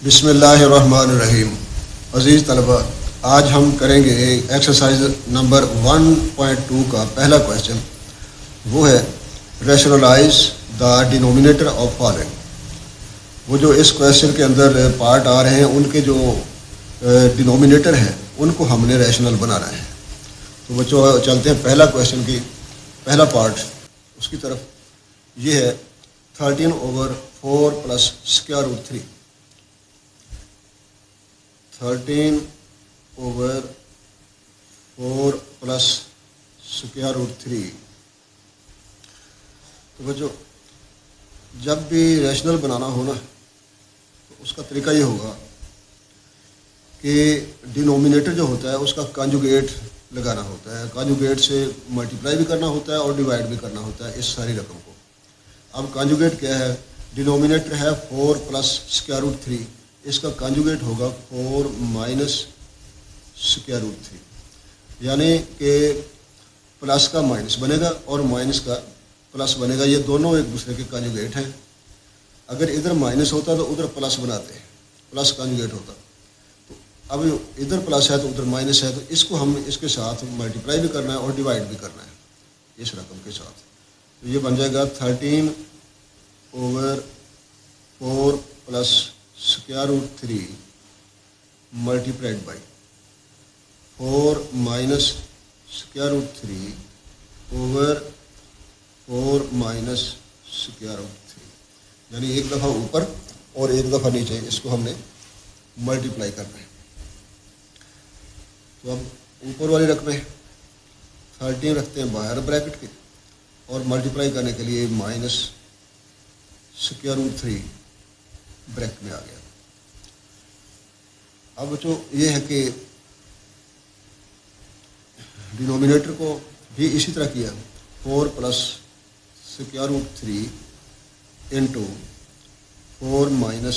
بسم اللہ الرحمن الرحیم. عزیز طلبہ، آج ہم کریں گے ایکسرسائز نمبر 1.2 کا پہلا کویشچن. وہ ہے rationalize the denominator of following. وہ جو اس کویشچن کے اندر پارٹ آ رہے ہیں ان کے جو ڈینومینیٹر ہیں ان کو ہم نے ریشنل بنانا ہے. تو بچوں چلتے ہیں پہلا کویشچن کی پہلا پارٹ اس کی طرف. یہ ہے 13/4 + √3. 13/4 + √3. تو بچوں جب بھی ریشنل بنانا ہو نا تو اس کا طریقہ یہ ہوگا کہ ڈینومینیٹر جو ہوتا ہے اس کا کانجوگیٹ لگانا ہوتا ہے. کانجوگیٹ سے ملٹیپلائی بھی کرنا ہوتا ہے اور ڈیوائڈ بھی کرنا ہوتا ہے اس ساری رقم کو. اب کانجوگیٹ کیا ہے؟ ڈینومینیٹر ہے 4 + √3. اس کا کانجوگیٹ ہوگا 4 - √3. یعنی کہ پلس کا مائنس بنے گا اور مائنس کا پلس بنے گا. یہ دونوں ایک دوسرے کے کانجوگیٹ ہیں. اگر ادھر مائنس ہوتا تو ادھر پلس بناتے ہیں، پلس کانجوگیٹ ہوتا. تو اب ادھر پلس ہے تو ادھر مائنس ہے، تو اس کو ہم اس کے ساتھ ملٹیپلائی بھی کرنا ہے اور ڈیوائڈ بھی کرنا ہے اس رقم کے ساتھ. تو یہ بن جائے گا 13/4 + √3 ملٹیپلائڈ بائی 4 - √3 اوور 4 - √3. یعنی ایک دفعہ اوپر اور ایک دفعہ نیچے اس کو ہم نے ملٹیپلائی کرنا ہے. تو اب اوپر والی رقمیں 13 رکھتے ہیں باہر بریکٹ کے اور ملٹیپلائی کرنے کے لیے -√3 بریکٹ میں آ گیا. اب جو یہ ہے کہ ڈینومینیٹر کو بھی اسی طرح کیا 4 + √3 انٹو 4 - √3.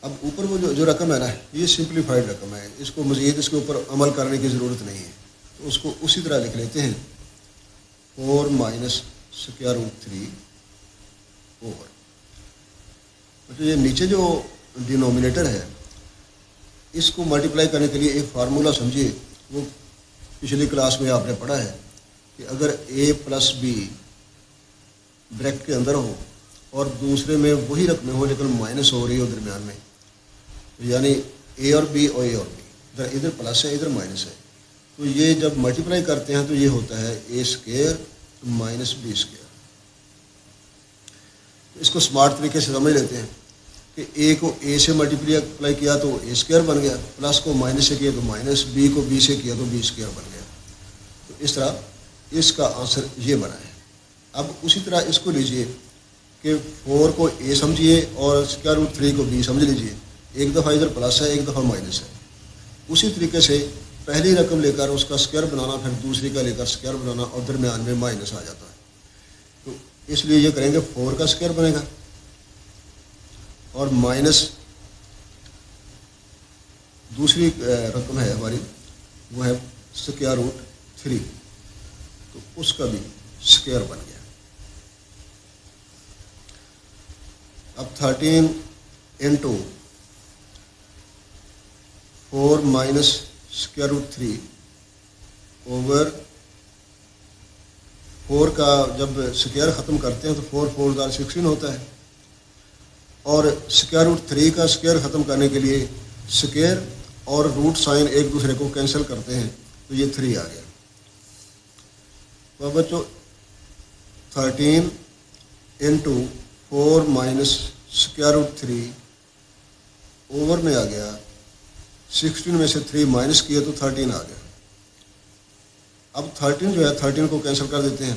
اب اوپر وہ جو رقم ہے نا یہ سمپلیفائڈ رقم ہے، اس کو مزید اس کے اوپر عمل کرنے کی ضرورت نہیں ہے. تو اس کو اسی طرح لکھ لیتے ہیں 4 - √3 اوور. تو یہ نیچے جو ڈینومینیٹر ہے اس کو ملٹیپلائی کرنے کے لیے ایک فارمولا سمجھیے. وہ پچھلی کلاس میں آپ نے پڑھا ہے کہ اگر A + B بریکٹ کے اندر ہو اور دوسرے میں وہی رقمیں ہو لیکن مائنس ہو رہی ہو درمیان میں، یعنی A اور B اور A اور B، ادھر پلس ہے ادھر مائنس ہے، تو یہ جب ملٹیپلائی کرتے ہیں تو یہ ہوتا ہے A² - B². اس کو سمارٹ طریقے سے سمجھ لیتے ہیں کہ A کو A سے ملٹیپلائی کیا تو A² بن گیا، پلس کو مائنس سے کیا تو مائنس، B کو B سے کیا تو B² بن گیا. تو اس طرح اس کا آنسر یہ بنا ہے. اب اسی طرح اس کو لیجئے کہ 4 کو A سمجھیے اور √3 کو B سمجھ لیجئے. ایک دفعہ ادھر پلس ہے ایک دفعہ مائنس ہے. اسی طریقے سے پہلی رقم لے کر اس کا اسکوائر بنانا، پھر دوسری کا لے کر اسکوائر بنانا اور درمیان میں مائنس آ جاتا ہے. تو اس لیے یہ کریں گے 4 کا اسکوائر بنے گا اور مائنس دوسری رقم ہے ہماری وہ ہے √3، تو اس کا بھی اسکوائر بن گیا. اب 13 انٹو 4 - √3 اوور 4 کا جب اسکوائر ختم کرتے ہیں تو 4 × 4 = 16 ہوتا ہے، اور √3 کا اسکوائر ختم کرنے کے لیے اسکوائر اور روٹ سائن ایک دوسرے کو کینسل کرتے ہیں تو یہ 3 آ گیا. تو بچوں 13 انٹو 4 - √3 اوور میں آ گیا 16 میں سے 3 مائنس کیا تو 13 آ گیا. اب 13 جو ہے 13 کو کینسل کر دیتے ہیں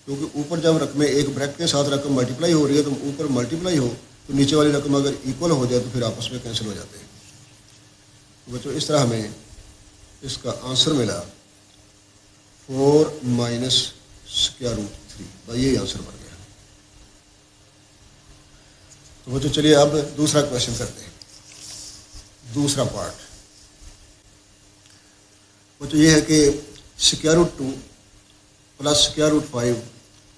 کیونکہ اوپر جب رقمیں ایک بریکٹ کے ساتھ رقم ملٹیپلائی ہو رہی ہے تو اوپر ملٹیپلائی ہو تو نیچے والی رقم اگر ایکول ہو جائے تو پھر آپس میں کینسل ہو جاتے ہیں. تو بچوں اس طرح ہمیں اس کا آنسر ملا 4 - √3. بھائی یہی آنسر بن گیا. تو بچوں چلیے اب دوسرا کویشچن کرتے ہیں. دوسرا پارٹ وہ تو یہ ہے کہ √2 + √5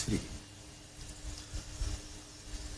3।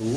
2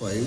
5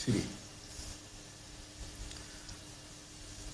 3।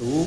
2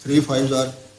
3 5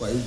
5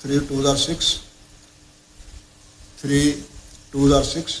3 2 6 3 2 6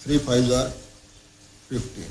3 5 15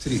3।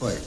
5।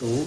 2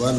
1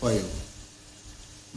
5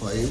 5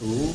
2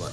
1,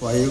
5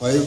5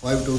5 2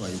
5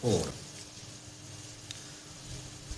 4।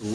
2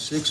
6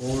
4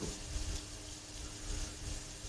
2।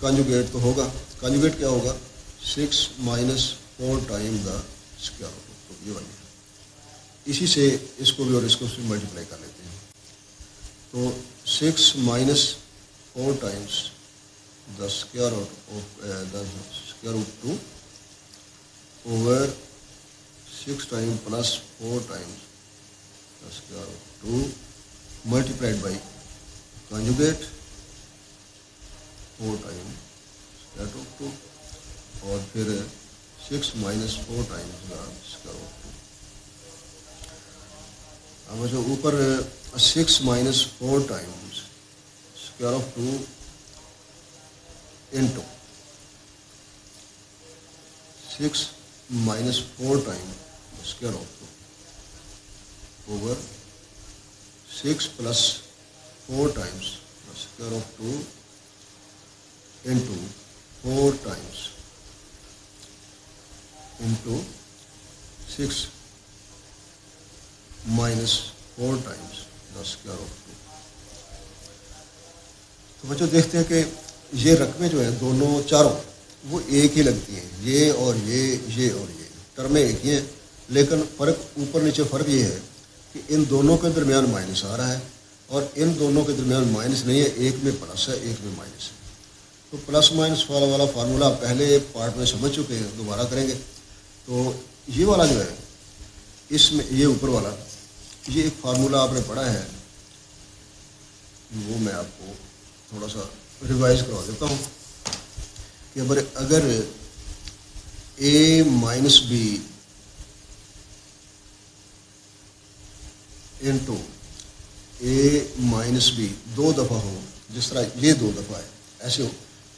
کانجوگیٹ تو ہوگا. کانجوگیٹ کیا ہوگا؟ 6 minus 4 time the square root. تو یہ والی ہے. اسی سے اس کو بھی اور اس کو بھی ملٹیپلائی کر لیتے ہیں. تو 6 minus 4 times the square root 2 over 6 time plus 4 times the square root 2 multiplied by conjugate 4 time square root 2 اور پھر 6 minus 4 times the square root 2. اب جو اوپر 6 minus 4 Times square of 2 into 6 minus 4 time square of 2 over 6 plus 4 Times square of 2 into 4 Times into 6 minus 4 times the square of 2. تو بچوں دیکھتے ہیں کہ یہ رقمیں جو ہیں دونوں چاروں وہ ایک ہی لگتی ہیں. یہ اور یہ اور یہ ٹرمیں ایک ہی ہیں, لیکن فرق اوپر نیچے فرق یہ ہے کہ ان دونوں کے درمیان مائنس آ رہا ہے اور ان دونوں کے درمیان مائنس نہیں ہے. ایک میں پلس ہے, ایک میں مائنس ہے. تو پلس مائنس والا فارمولہ آپ پہلے پارٹ میں سمجھ چکے ہیں, دوبارہ کریں گے. تو یہ والا جو ہے اس میں یہ اوپر والا یہ ایک فارمولہ آپ نے پڑھا ہے, وہ میں آپ کو تھوڑا سا ریوائز کروا دیتا ہوں کہ اگر A minus B into A minus B 2 دفعہ ہو, جس طرح یہ 2 دفعہ ہے ایسے ہو,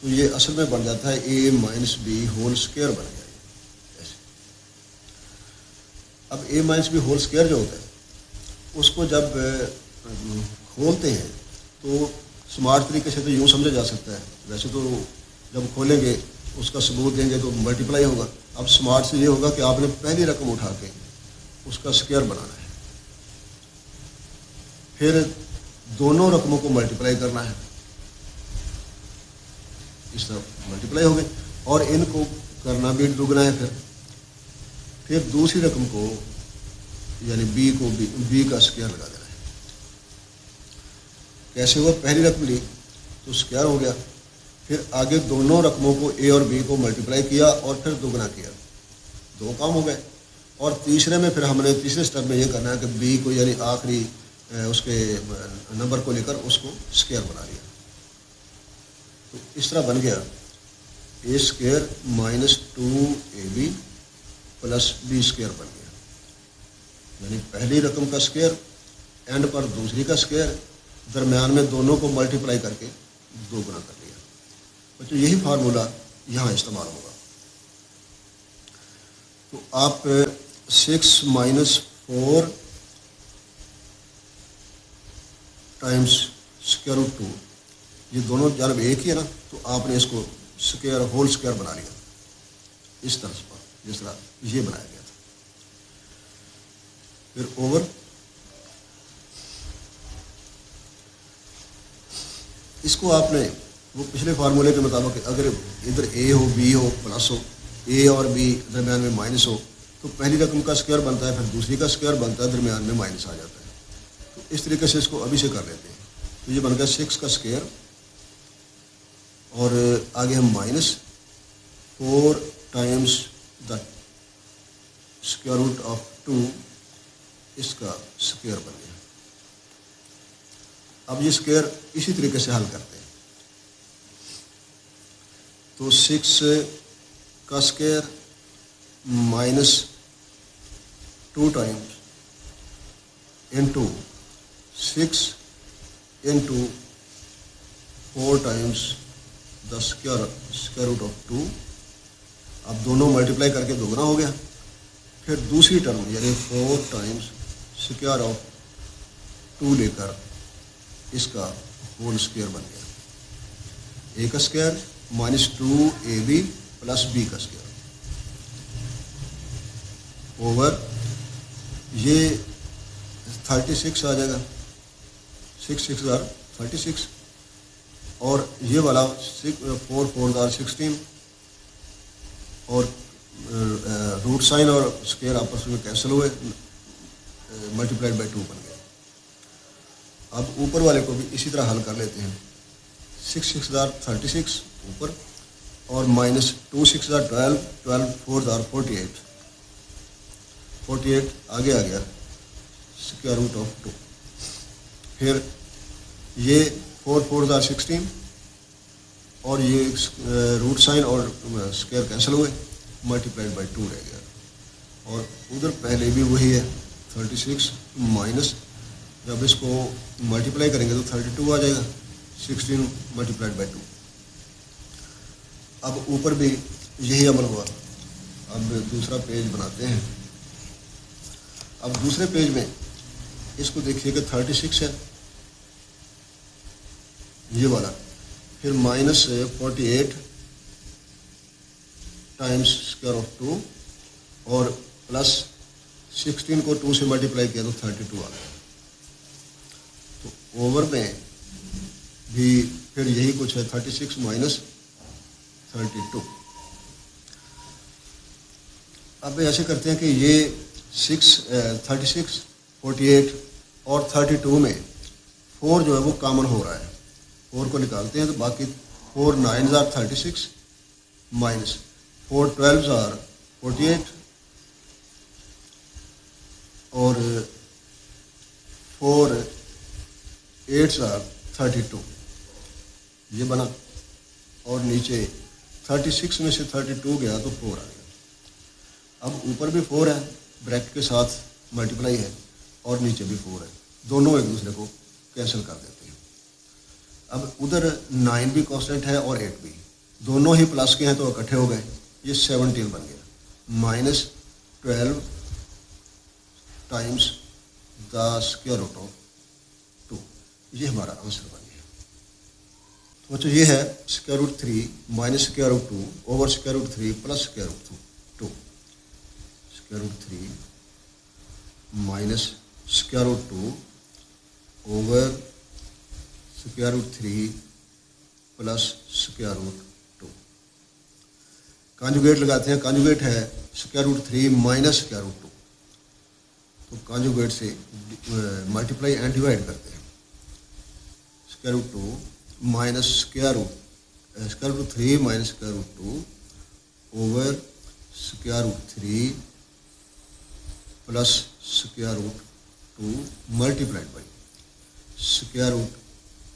تو یہ اصل میں بن جاتا ہے اے مائنس بی ہول اسکوائر بن گیا ایسے. اب اے مائنس بی ہول اسکوائر جو ہوتا ہے اس کو جب کھولتے ہیں تو اسمارٹ طریقے سے تو یوں سمجھا جا سکتا ہے. ویسے تو جب کھولیں گے اس کا ثبوت دیں گے تو ملٹیپلائی ہوگا. اب اسمارٹ سے یہ ہوگا کہ آپ نے پہلی رقم اٹھا کے اس کا اسکوائر بنانا ہے, پھر دونوں رقموں کو ملٹیپلائی کرنا ہے, اس طرح ملٹیپلائی ہو گئے, اور ان کو کرنا بھی دگنا ہے. پھر دوسری رقم کو یعنی بی کا اسکوائر لگا دینا ہے. کیسے ہوا؟ پہلی رقم لی تو اسکوائر ہو گیا, پھر آگے دونوں رقموں کو اے اور بی کو ملٹیپلائی کیا اور پھر دگنا کیا, 2 کام ہو گئے. اور تیسرے میں پھر ہم نے تیسرے اسٹیپ میں یہ کرنا ہے کہ بی کو یعنی آخری اس کے نمبر کو لے کر اس کو اسکوائر بنا لیا. تو اس طرح بن گیا A square minus 2ab plus B square بن گیا. یعنی پہلی رقم کا اسکوائر, اینڈ پر دوسری کا اسکوائر, درمیان میں دونوں کو ملٹیپلائی کر کے 2 گنا کر لیا. تو یہی فارمولہ یہاں استعمال ہوگا. تو آپ 6 مائنس 4 ٹائمس اسکوائر روٹ 2 یہ دونوں جانب ایک ہی ہے نا, تو آپ نے اس کو اسکوائر ہول اسکوائر بنا لیا اس طرح پر, جس طرح یہ بنایا گیا تھا. پھر اوور اس کو آپ نے وہ پچھلے فارمولے کے مطابق اگر ادھر اے ہو بی ہو پلس ہو, اے اور بی درمیان میں مائنس ہو, تو پہلی رقم کا اسکوائر بنتا ہے, پھر دوسری کا اسکوائر بنتا ہے, درمیان میں مائنس آ جاتا ہے. تو اس طریقے سے اس کو ابھی سے کر لیتے ہیں. تو یہ بن گیا 6 کا اسکوائر اور آگے ہم minus 4 times the square root of 2 اس کا اسکوائر بن گیا. اب یہ اسکوائر اسی طریقے سے حل کرتے ہیں. تو 6 کا square minus 2 Times into 6 into 4 times the square root of 2. اب دونوں ملٹیپلائی کر کے 2 گنا ہو گیا. پھر دوسری ٹرم یعنی 4 ٹائمس اسکوائر آف 2 لے کر اس کا ہول اسکوائر بن گیا. اے کا square minus 2ab plus b کا اسکوائر اوور یہ 36 آ جائے گا, 6 6 36, اور یہ والا 4 4 آر 16 اور روٹ سائن اور اسکیئر آپس میں کینسل ہوئے ملٹیپلائڈ بائی 2 بن گئے. اب اوپر والے کو بھی اسی طرح حل کر لیتے ہیں. 6 6 آر 36 اوپر اور مائنس 2 6 آر 12 12 4 آر 48 48 آگے آ گیا اسکوائر روٹ آف 2. پھر یہ 4 4 آر 16 اور یہ روٹ سائن اور اسکوائر کینسل ہوئے ملٹیپلائڈ بائی 2 رہ گیا. اور ادھر پہلے بھی وہی ہے 36 مائنس جب اس کو ملٹیپلائی کریں گے تو 32 آ جائے گا 16 ملٹیپلائڈ بائی 2. اب اوپر بھی یہی عمل ہوا. اب دوسرا پیج بناتے ہیں. اب دوسرے پیج میں اس کو دیکھیے کہ 36 ہے یہ والا, پھر مائنس 48 ٹائمس اسکوائر آف 2 اور پلس 16 کو 2 سے ملٹیپلائی کیا تو 32 آ گیا. تو اوور میں بھی پھر یہی کچھ ہے 36 مائنس 32. اب ایسے کرتے ہیں کہ یہ 36 48 اور 32 میں 4 جو ہے وہ کامن ہو رہا ہے. 4 کو نکالتے ہیں تو باقی 4 9 آر 36 مائنس 4 12 آر 48 اور 4 8 آر 32 یہ بنا. اور نیچے 36 میں سے 32 گیا تو 4 آ گیا. اب اوپر بھی 4 ہے بریکٹ کے ساتھ ملٹیپلائی ہے اور نیچے بھی 4 ہے, دونوں ایک دوسرے کو کینسل کر دیتے ہیں. اب ادھر 9 بھی کانسٹنٹ ہے اور 8 بھی, دونوں ہی پلس کے ہیں تو اکٹھے ہو گئے, یہ 17 بن گیا. Minus 12 times the square root of 2 یہ ہمارا آنسر بن گیا. تو بچوں یہ ہے square root 3 minus square root 2 over square root 3 plus square root 2. Square root 3 minus square root 2 over square root 3 plus square root 2. Conjugate لگاتے ہیں. کانجوگیٹ ہے square root 3 minus square root 2. تو کانجوگیٹ سے ملٹیپلائی اینڈ ڈیوائڈ کرتے ہیں. Square root 2 minus square root 3 minus square root 2 over square root 3 plus square root 2 multiplied by square root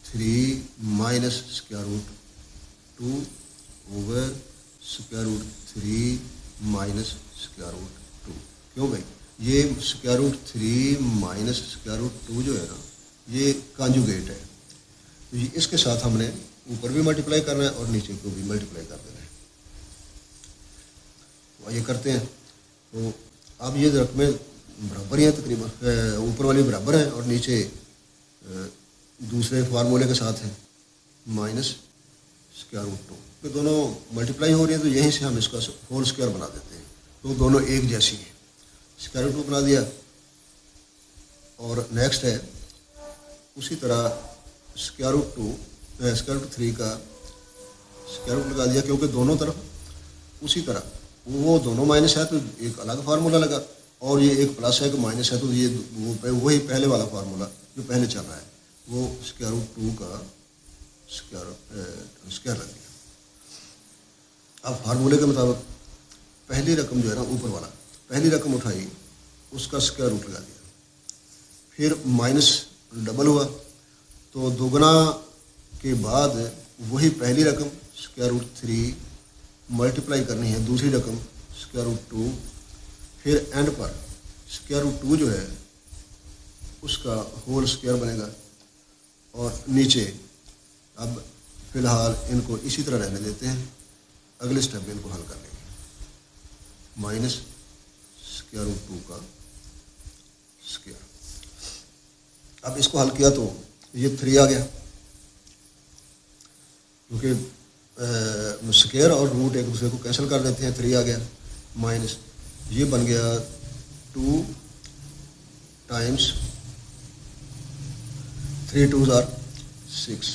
3 minus square root 2 over square root 3 minus square root 2. کیوں بھائی یہ square root 3 minus square root 2 جو ہے نا یہ conjugate ہے, تو یہ اس کے ساتھ ہم نے اوپر بھی ملٹیپلائی کرنا ہے اور نیچے کو بھی ملٹیپلائی کر دینا ہے. تو یہ کرتے ہیں. تو اب یہ رقمیں برابر ہی ہیں تقریباً, اوپر والی برابر ہیں اور نیچے دوسرے فارمولے کے ساتھ ہیں مائنس اسکوائر روٹ 2. تو دونوں ملٹیپلائی ہو رہی ہیں تو یہیں سے ہم اس کا ہول اسکوائر بنا دیتے ہیں. تو دونوں ایک جیسی ہیں. اسکوائر روٹ 2 بنا دیا اور نیکسٹ ہے اسی طرح اسکوائر روٹ 3 کا اسکوائر روٹ لگا دیا, کیونکہ دونوں طرف اسی طرح وہ دونوں مائنس ہے تو ایک الگ فارمولہ لگا, اور یہ ایک پلس ہے کہ مائنس ہے تو یہ وہی پہلے والا فارمولہ جو پہلے چل رہا ہے وہ اسکوائر روٹ 2 کا اسکوائر لگ گیا. اب فارمولے کے مطابق پہلی رقم جو ہے نا اوپر والا پہلی رقم اٹھائی اس کا اسکوائر روٹ لگا دیا, پھر مائنس ڈبل ہوا تو دوگنا کے بعد وہی پہلی رقم اسکوائر روٹ 3 ملٹیپلائی کرنی ہے دوسری رقم اسکوائر روٹ 2, پھر اینڈ پر اسکوائر روٹ 2 جو ہے اس کا ہول اسکوائر بنے گا. اور نیچے اب فی الحال ان کو اسی طرح رہنے دیتے ہیں, اگلے اسٹیپ میں ان کو حل کر لیں گے. مائنس اسکوائر روٹ 2 کا اسکوائر. اب اس کو حل کیا تو یہ 3 آ گیا, کیونکہ اسکوائر اور روٹ ایک دوسرے کو کینسل کر دیتے ہیں. 3 آ گیا مائنس یہ بن گیا 2 ٹائمس 3 2 آر 6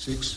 6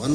1,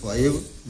5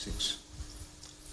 6,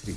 3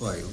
5,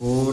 4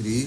3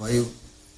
5,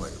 5,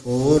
4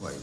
5,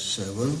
7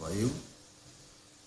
5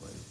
5।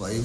5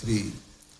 3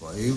5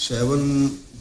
7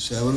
7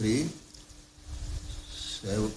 3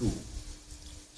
2,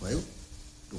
5 2।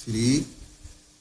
3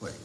5,